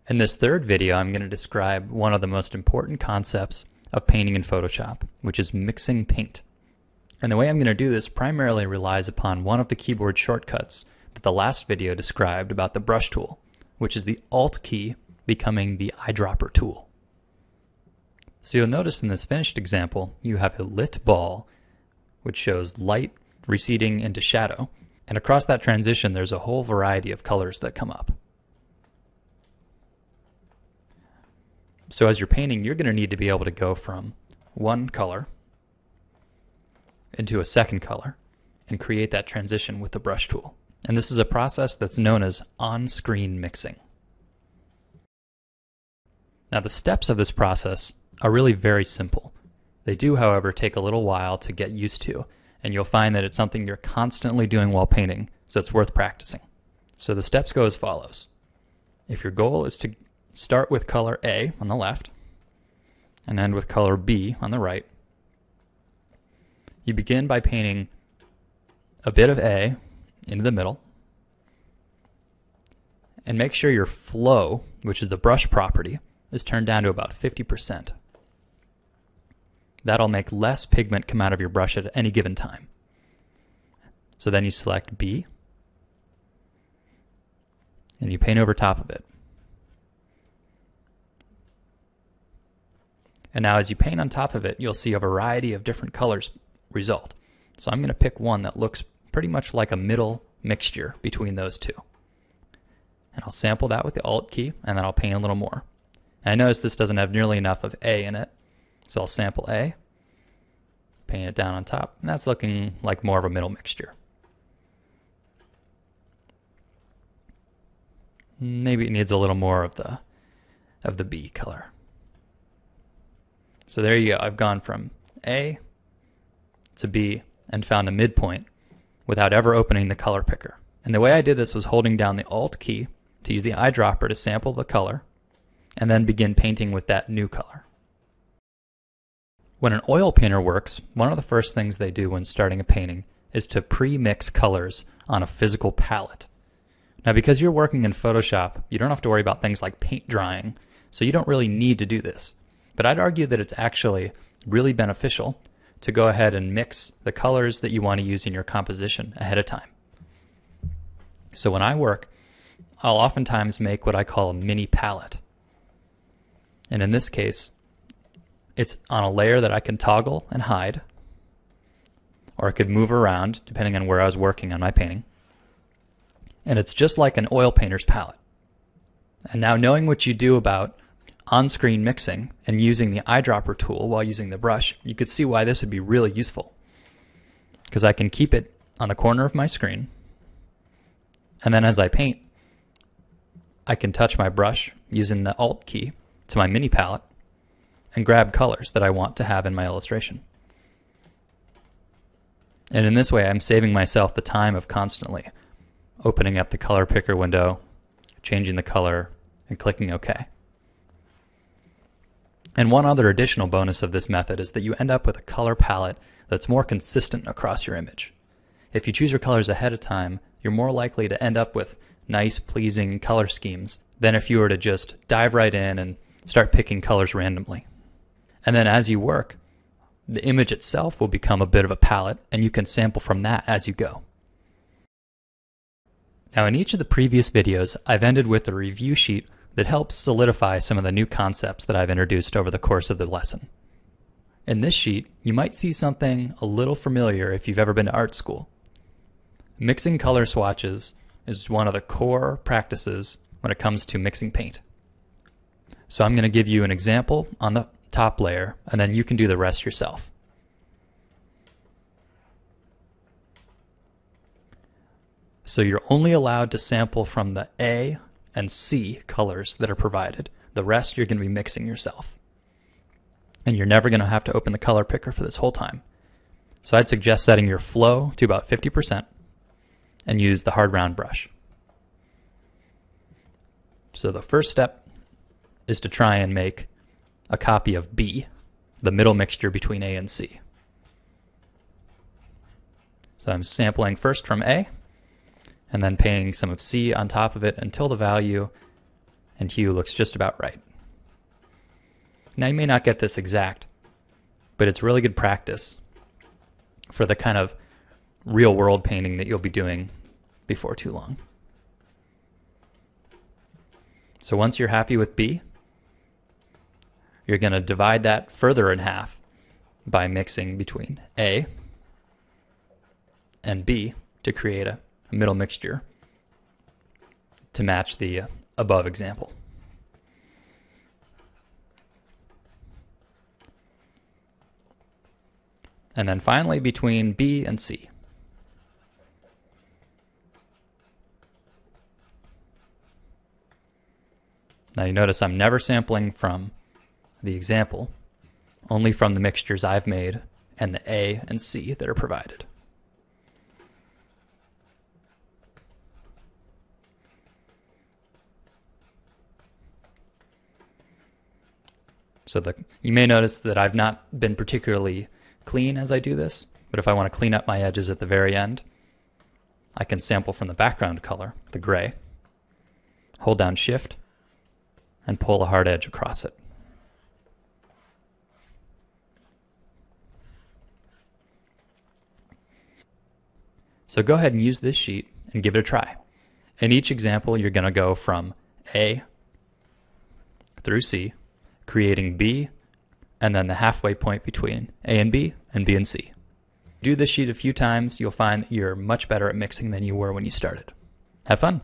In this third video, I'm going to describe one of the most important concepts of painting in Photoshop, which is mixing paint. And the way I'm going to do this primarily relies upon one of the keyboard shortcuts that the last video described about the brush tool, which is the Alt key becoming the eyedropper tool. So you'll notice in this finished example, you have a lit ball, which shows light receding into shadow, and across that transition there's a whole variety of colors that come up. So as you're painting, you're going to need to be able to go from one color into a second color and create that transition with the brush tool. And this is a process that's known as on-screen mixing. Now the steps of this process are really very simple. They do, however, take a little while to get used to, and you'll find that it's something you're constantly doing while painting, so it's worth practicing. So the steps go as follows. If your goal is to start with color A on the left and end with color B on the right, you begin by painting a bit of A into the middle, and make sure your flow, which is the brush property, is turned down to about 50%. That'll make less pigment come out of your brush at any given time. So then you select B, and you paint over top of it. And now as you paint on top of it, you'll see a variety of different colors result. So I'm going to pick one that looks pretty much like a middle mixture between those two. And I'll sample that with the Alt key, and then I'll paint a little more. And I notice this doesn't have nearly enough of A in it, so I'll sample A, paint it down on top, and that's looking like more of a middle mixture. Maybe it needs a little more of the B color. So there you go. I've gone from A to B and found a midpoint without ever opening the color picker. And the way I did this was holding down the Alt key to use the eyedropper to sample the color and then begin painting with that new color. When an oil painter works, one of the first things they do when starting a painting is to pre-mix colors on a physical palette. Now because you're working in Photoshop, you don't have to worry about things like paint drying, so you don't really need to do this. But I'd argue that it's actually really beneficial to go ahead and mix the colors that you want to use in your composition ahead of time. So when I work, I'll oftentimes make what I call a mini palette. And in this case, it's on a layer that I can toggle and hide, or I could move around depending on where I was working on my painting. And it's just like an oil painter's palette. And now knowing what you do about on-screen mixing and using the eyedropper tool while using the brush, you could see why this would be really useful. Because I can keep it on the corner of my screen, and then as I paint, I can touch my brush using the Alt key to my mini palette and grab colors that I want to have in my illustration. And in this way, I'm saving myself the time of constantly opening up the color picker window, changing the color, and clicking OK. And one other additional bonus of this method is that you end up with a color palette that's more consistent across your image. If you choose your colors ahead of time, you're more likely to end up with nice, pleasing color schemes than if you were to just dive right in and start picking colors randomly. And then as you work, the image itself will become a bit of a palette, and you can sample from that as you go. Now in each of the previous videos, I've ended with a review sheet that helps solidify some of the new concepts that I've introduced over the course of the lesson. In this sheet, you might see something a little familiar if you've ever been to art school. Mixing color swatches is one of the core practices when it comes to mixing paint. So I'm going to give you an example on the top layer, and then you can do the rest yourself. So you're only allowed to sample from the A and C colors that are provided. The rest you're going to be mixing yourself. And you're never going to have to open the color picker for this whole time. So I'd suggest setting your flow to about 50% and use the hard round brush. So the first step is to try and make a copy of B, the middle mixture between A and C. So I'm sampling first from A, and then painting some of C on top of it until the value and hue looks just about right. Now you may not get this exact, but it's really good practice for the kind of real world painting that you'll be doing before too long. So once you're happy with B, you're going to divide that further in half by mixing between A and B to create a middle mixture to match the above example. And then finally between B and C. Now you notice I'm never sampling from the example, only from the mixtures I've made and the A and C that are provided. So you may notice that I've not been particularly clean as I do this, but if I want to clean up my edges at the very end, I can sample from the background color, the gray, hold down Shift, and pull a hard edge across it. So go ahead and use this sheet and give it a try. In each example, you're going to go from A through C, creating B, and then the halfway point between A and B and C. Do this sheet a few times, you'll find that you're much better at mixing than you were when you started. Have fun!